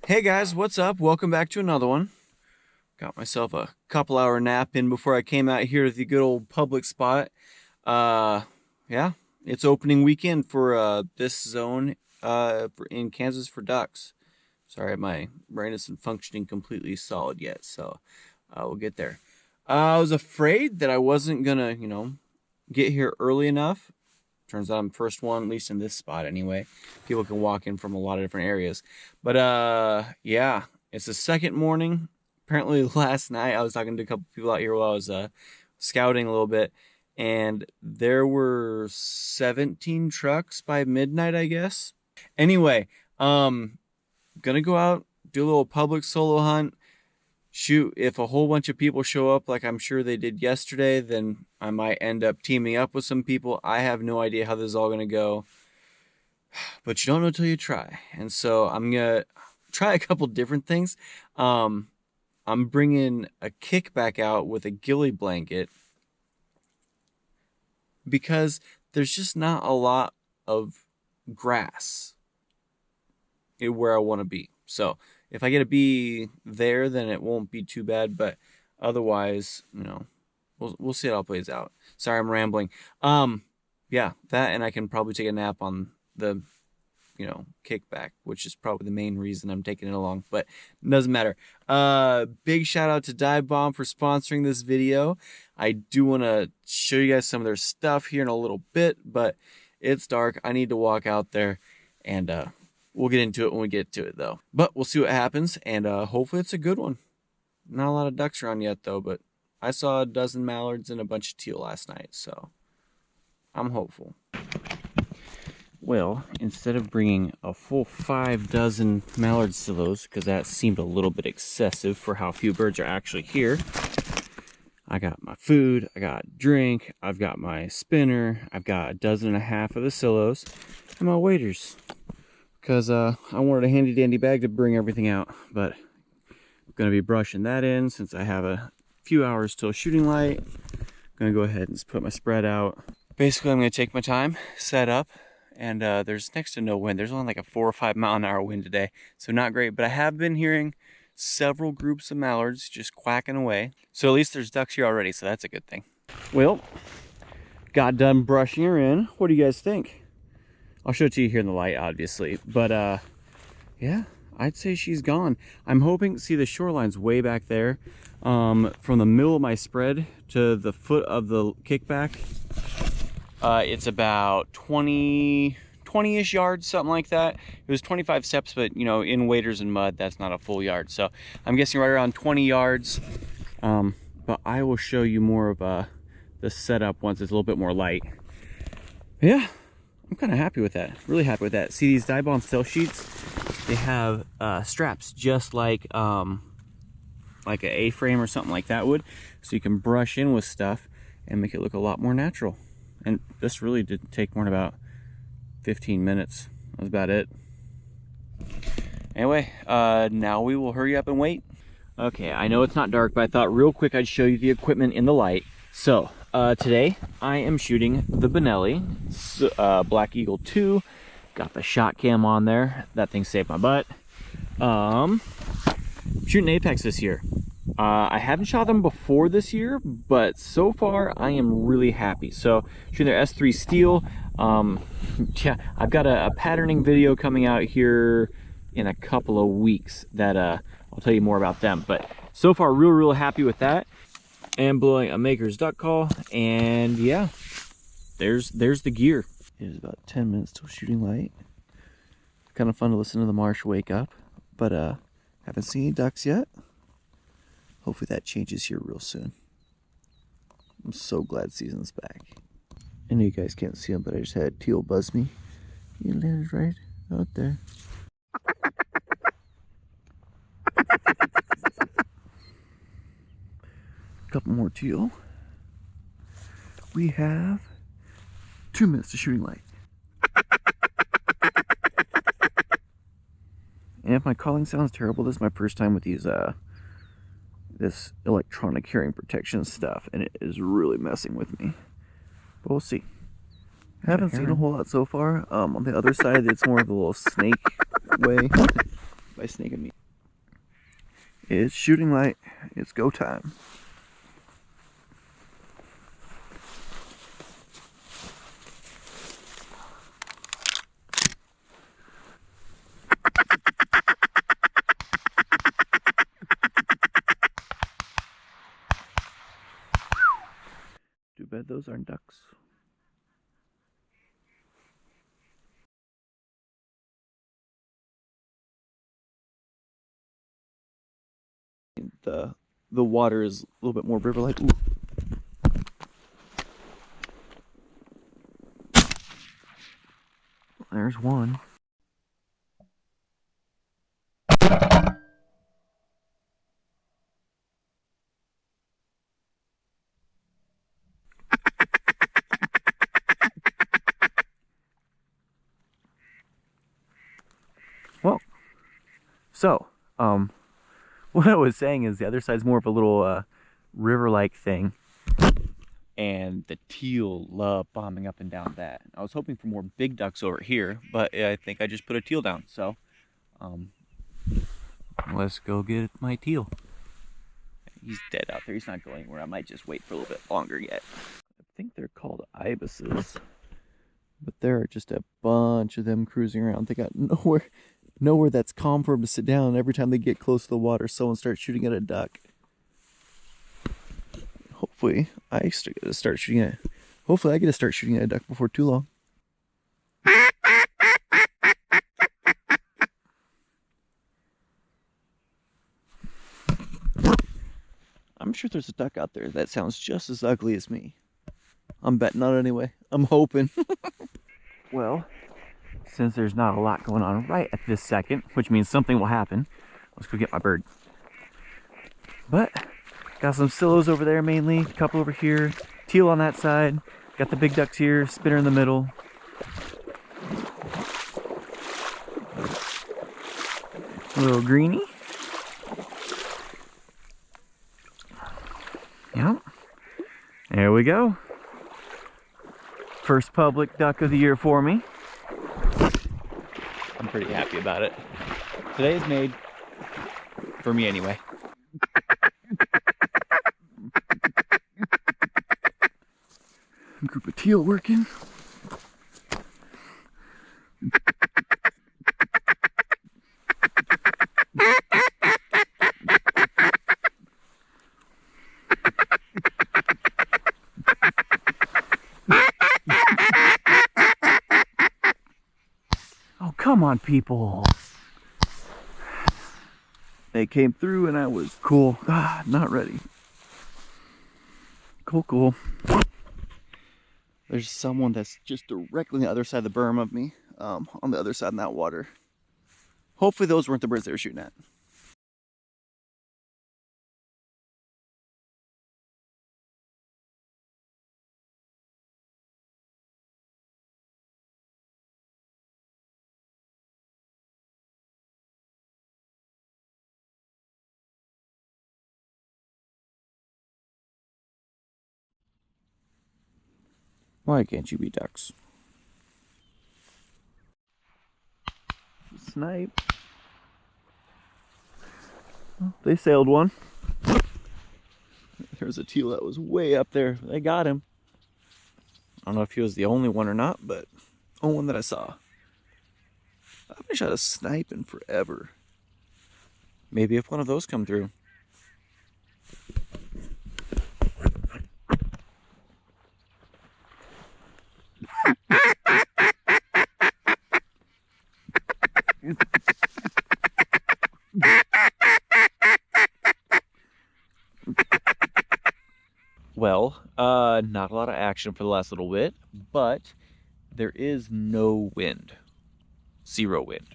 Hey guys, what's up? Welcome back to another one. Got myself a couple hour nap in before I came out here to the good old public spot. Yeah, it's opening weekend for this zone in Kansas for ducks. Sorry, my brain isn't functioning completely solid yet, so we'll get there. I was afraid that I wasn't gonna, get here early enough. Turns out I'm the first one, at least in this spot anyway. People can walk in from a lot of different areas. But yeah, it's the second morning. Apparently last night I was talking to a couple people out here while I was scouting a little bit, and there were 17 trucks by midnight, I guess. Anyway, gonna go out, do a little public solo hunt. Shoot, if a whole bunch of people show up like I'm sure they did yesterday, then I might end up teaming up with some people. I have no idea how this is all going to go, but you don't know till you try. And so I'm going to try a couple different things. I'm bringing a kickback out with a ghillie blanket because there's just not a lot of grass where I want to be. So if I get to be there, then it won't be too bad. But otherwise, we'll see how it all plays out. Sorry, I'm rambling. Yeah, that, and I can probably take a nap on the, kickback, which is probably the main reason I'm taking it along. But it doesn't matter. Big shout out to Dive Bomb for sponsoring this video. I do want to show you guys some of their stuff here in a little bit, but it's dark. I need to walk out there, and we'll get into it when we get to it, though. But we'll see what happens, and hopefully it's a good one. Not a lot of ducks around yet, though, but I saw a dozen mallards and a bunch of teal last night, so I'm hopeful. Well, instead of bringing a full 5 dozen mallards to those, because that seemed a little bit excessive for how few birds are actually here, I got my food, I got drink, I've got my spinner, I've got a dozen and a half of the silos, and my waders. Because I wanted a handy dandy bag to bring everything out, but I'm going to be brushing that in since I have a few hours till shooting light. I'm going to go ahead and just put my spread out. Basically, I'm going to take my time, set up, and there's next to no wind. There's only like a 4 or 5 mile an hour wind today, so not great, but I have been hearing several groups of mallards just quacking away. So at least there's ducks here already, so that's a good thing. Well, got done brushing her in. What do you guys think? I'll show it to you here in the light, obviously, but yeah, I'd say she's gone. I'm hoping, see, the shoreline's way back there. From the middle of my spread to the foot of the kickback, it's about 20-ish yards, something like that. It was 25 steps, but in waders and mud, that's not a full yard. So I'm guessing right around 20 yards. But I will show you more of the setup once it's a little bit more light. Yeah. I'm kind of happy with that. Really happy with that. See these Dive Bomb cell sheets? They have straps just like an A-frame or something like that would. So you can brush in with stuff and make it look a lot more natural. And this really didn't take more than about 15 minutes. That was about it. Anyway, now we will hurry up and wait. Okay, I know it's not dark, but I thought real quick I'd show you the equipment in the light. So, today I am shooting the Benelli Black Eagle 2. Got the shot cam on there. That thing saved my butt. Shooting Apex this year. I haven't shot them before this year, but so far I am really happy. So, shooting their S3 steel. Yeah, I've got a patterning video coming out here in a couple of weeks that I'll tell you more about them. But so far, real happy with that. And blowing a Maker's duck call, and yeah, there's the gear. It is about 10 minutes till shooting light. Kind of fun to listen to the marsh wake up, but haven't seen any ducks yet. Hopefully that changes here real soon. I'm so glad season's back. I know you guys can't see him, but I just had teal buzz me. He landed right out there. Couple more teal. We have 2 minutes to shooting light. And if my calling sounds terrible, this is my first time with these this electronic hearing protection stuff, and it is really messing with me. But we'll see. I haven't seen a whole lot so far. On the other side, it's more of the little snake way. By snake, I mean It's shooting light. It's go time. Too bad those aren't ducks. The water is a little bit more river-like. Ooh. There's one. Well, so, what I was saying is the other side's more of a little river-like thing. And the teal love bombing up and down that. I was hoping for more big ducks over here, but I think I just put a teal down. So, let's go get my teal. He's dead out there. He's not going anywhere. I might just wait for a little bit longer yet. I think they're called ibises, but there are just a bunch of them cruising around. They got nowhere that's calm for them to sit down. Every time they get close to the water, someone starts shooting at a duck. Hopefully, I get to start shooting at. Hopefully, I get to start shooting at a duck before too long. I'm sure there's a duck out there that sounds just as ugly as me. I'm betting on it anyway. I'm hoping. Well, since there's not a lot going on right at this second, which means something will happen, let's go get my bird. But got some sillos over there mainly, a couple over here, teal on that side, got the big ducks here, spinner in the middle. A little greenie. Yep. There we go. First public duck of the year for me. I'm pretty happy about it. Today's made for me anyway. Group of teal working. Oh, come on, people. They came through and I was cool. Not ready. Cool. There's someone that's just directly on the other side of the berm of me, on the other side in that water. Hopefully those weren't the birds they were shooting at. Why can't you be ducks? Snipe. Oh, they sailed one. There's a teal that was way up there. They got him. I don't know if he was the only one or not, but only one that I saw. I haven't shot a snipe in forever. Maybe if one of those come through. Well, not a lot of action for the last little bit, but there is no wind. Zero wind.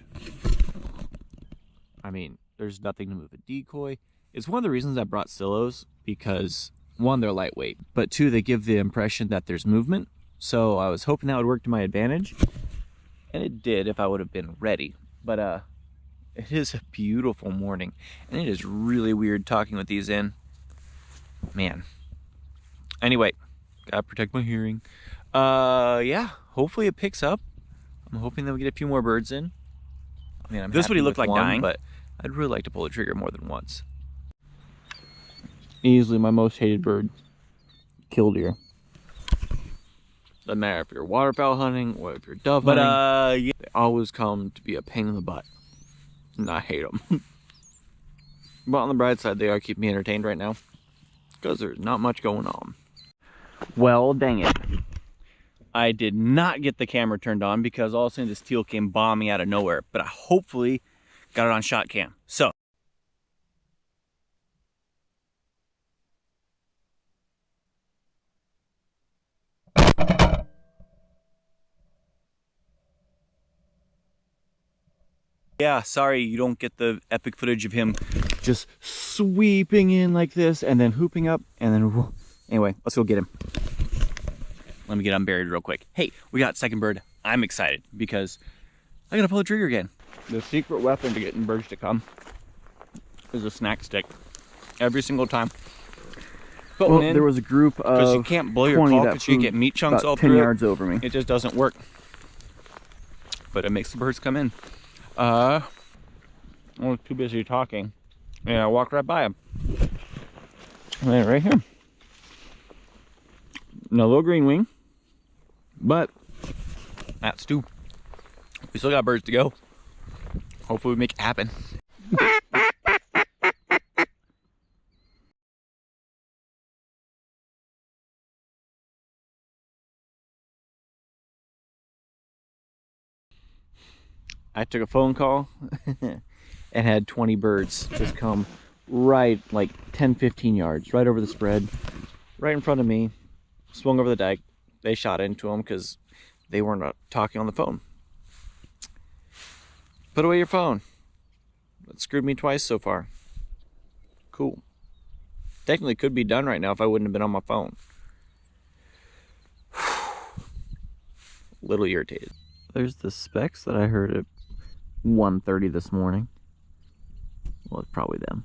I mean, there's nothing to move a decoy. It's one of the reasons I brought sillos, because one, they're lightweight, but two, they give the impression that there's movement. So I was hoping that would work to my advantage, and it did if I would have been ready. But it is a beautiful morning, and it is really weird talking with these in. Man. Anyway, gotta protect my hearing. Yeah, hopefully it picks up. I'm hoping that we get a few more birds in. I mean, this would look like dying, but I'd really like to pull the trigger more than once. Easily my most hated bird. Killdeer. deer. Doesn't matter if you're waterfowl hunting or if you're dove hunting. Yeah. They always come to be a pain in the butt. And I hate them. But on the bright side, they are keeping me entertained right now. Because there's not much going on. Well, dang it. I did not get the camera turned on because all of a sudden this teal came bombing out of nowhere. But I hopefully got it on shot cam. So. Yeah, sorry you don't get the epic footage of him just sweeping in like this and then hooping up and then... Anyway, let's go get him. Let me get unburied real quick. Hey, we got second bird. I'm excited because I gotta pull the trigger again. The secret weapon to getting birds to come is a snack stick. Every single time. Well, there was a group of because you can't blow your call because you get meat chunks all 10 through yards over me. It just doesn't work. But it makes the birds come in. I was too busy talking. And I walked right by him. Right here. No little green wing. But that's two. We still got birds to go. Hopefully we make it happen. I took a phone call and had 20 birds just come right like 10-15 yards right over the spread, right in front of me. Swung over the dike. They shot into them because they weren't talking on the phone. Put away your phone. That screwed me twice so far. Cool. Technically could be done right now if I wouldn't have been on my phone. A little irritated. There's the specks that I heard at 1:30 this morning. Well, it's probably them.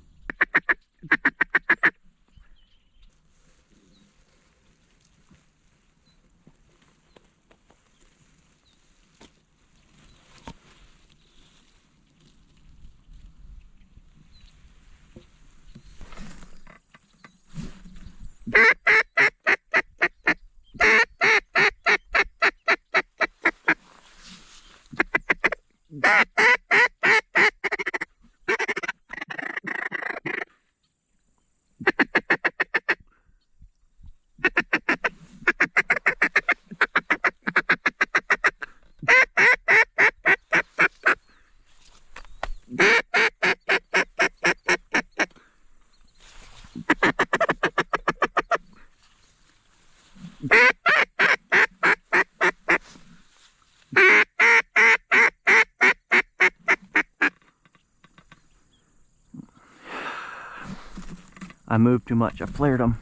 I moved too much. I flared them.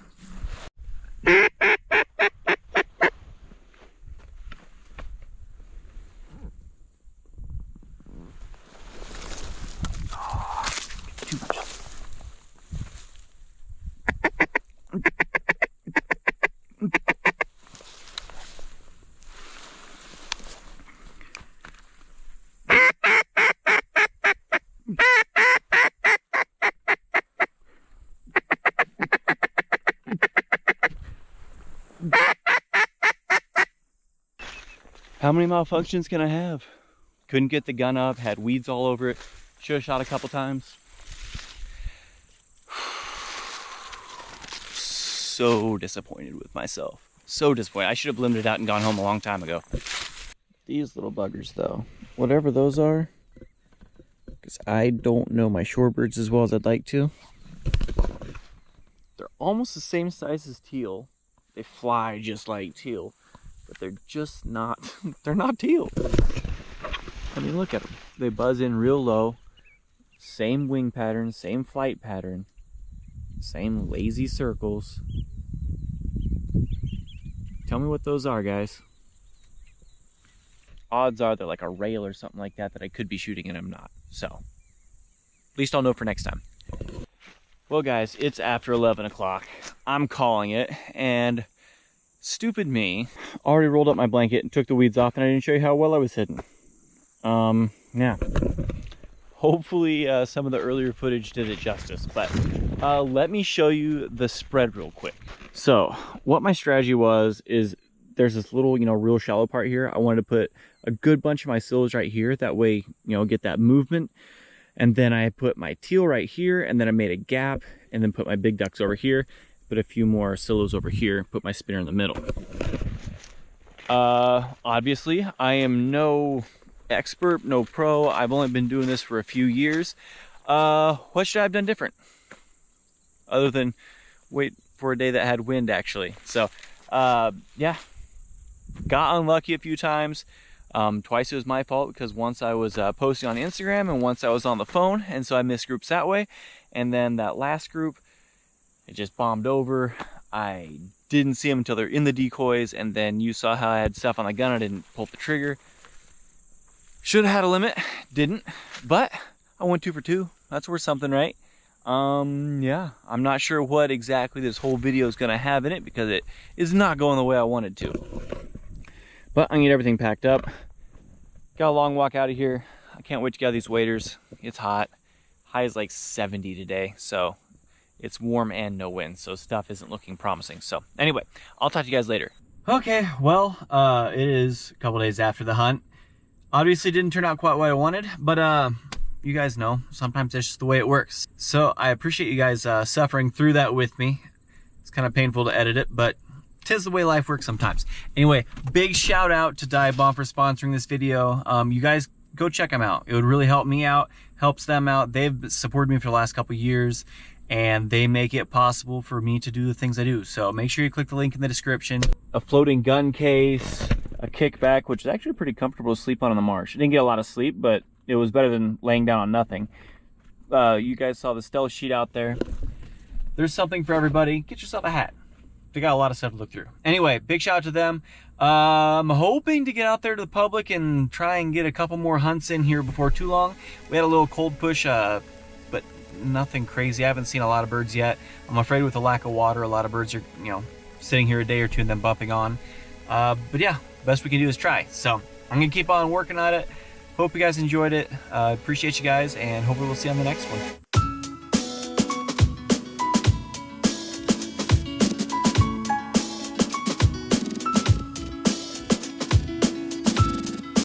Too much. How many malfunctions can I have? Couldn't get the gun up, had weeds all over it. Should have shot a couple times. So disappointed with myself. So disappointed. I should have limited out and gone home a long time ago. These little buggers though, whatever those are, because I don't know my shorebirds as well as I'd like to. They're almost the same size as teal. They fly just like teal. But they're just not, they're not teal. I mean, look at them. They buzz in real low. Same wing pattern, same flight pattern. Same lazy circles. Tell me what those are, guys. Odds are they're like a rail or something like that I could be shooting and I'm not. So, at least I'll know for next time. Well, guys, it's after 11 o'clock. I'm calling it, and stupid me already rolled up my blanket and took the weeds off, and I didn't show you how well I was hidden. Yeah. Hopefully some of the earlier footage did it justice, but Let me show you the spread real quick. So what my strategy was is there's this little, real shallow part here. I wanted to put a good bunch of my sills right here. That way, get that movement. And then I put my teal right here, and then I made a gap, and then put my big ducks over here, put a few more sillos over here, put my spinner in the middle. Obviously, I am no expert, no pro. I've only been doing this for a few years. What should I have done different? Other than wait for a day that had wind, actually. So, yeah, got unlucky a few times. Twice it was my fault, because once I was posting on Instagram and once I was on the phone, and so I missed groups that way. And then that last group, it just bombed over. I didn't see them until they're in the decoys, and then you saw how I had stuff on the gun. I didn't pull the trigger. Should have had a limit, didn't, but I went 2 for 2. That's worth something, right? Yeah, I'm not sure what exactly this whole video is going to have in it, because it is not going the way I wanted to. But I'm gonna get everything packed up. Got a long walk out of here. I can't wait to get out of these waders. It's hot. High is like 70 today, so it's warm and no wind, so stuff isn't looking promising. So anyway, I'll talk to you guys later. Okay, well, it is a couple days after the hunt. Obviously didn't turn out quite what I wanted, but you guys know, sometimes that's just the way it works. So I appreciate you guys suffering through that with me. It's kind of painful to edit it, but 'tis the way life works sometimes. Anyway, big shout out to Dive Bomb for sponsoring this video. You guys go check them out. It would really help me out, helps them out. They've supported me for the last couple years, and they make it possible for me to do the things I do. So make sure you click the link in the description. A floating gun case, a kickback, which is actually pretty comfortable to sleep on in the marsh. I didn't get a lot of sleep, but it was better than laying down on nothing. You guys saw the stealth sheet out there. There's something for everybody. Get yourself a hat. They got a lot of stuff to look through. Anyway, big shout out to them. I'm hoping to get out there to the public and try and get a couple more hunts in here before too long. We had a little cold push, but nothing crazy. I haven't seen a lot of birds yet. I'm afraid with the lack of water, a lot of birds are, sitting here a day or two and then bumping on. But yeah, best we can do is try. So I'm gonna keep on working on it. Hope you guys enjoyed it. Appreciate you guys, and hopefully we'll see you on the next one.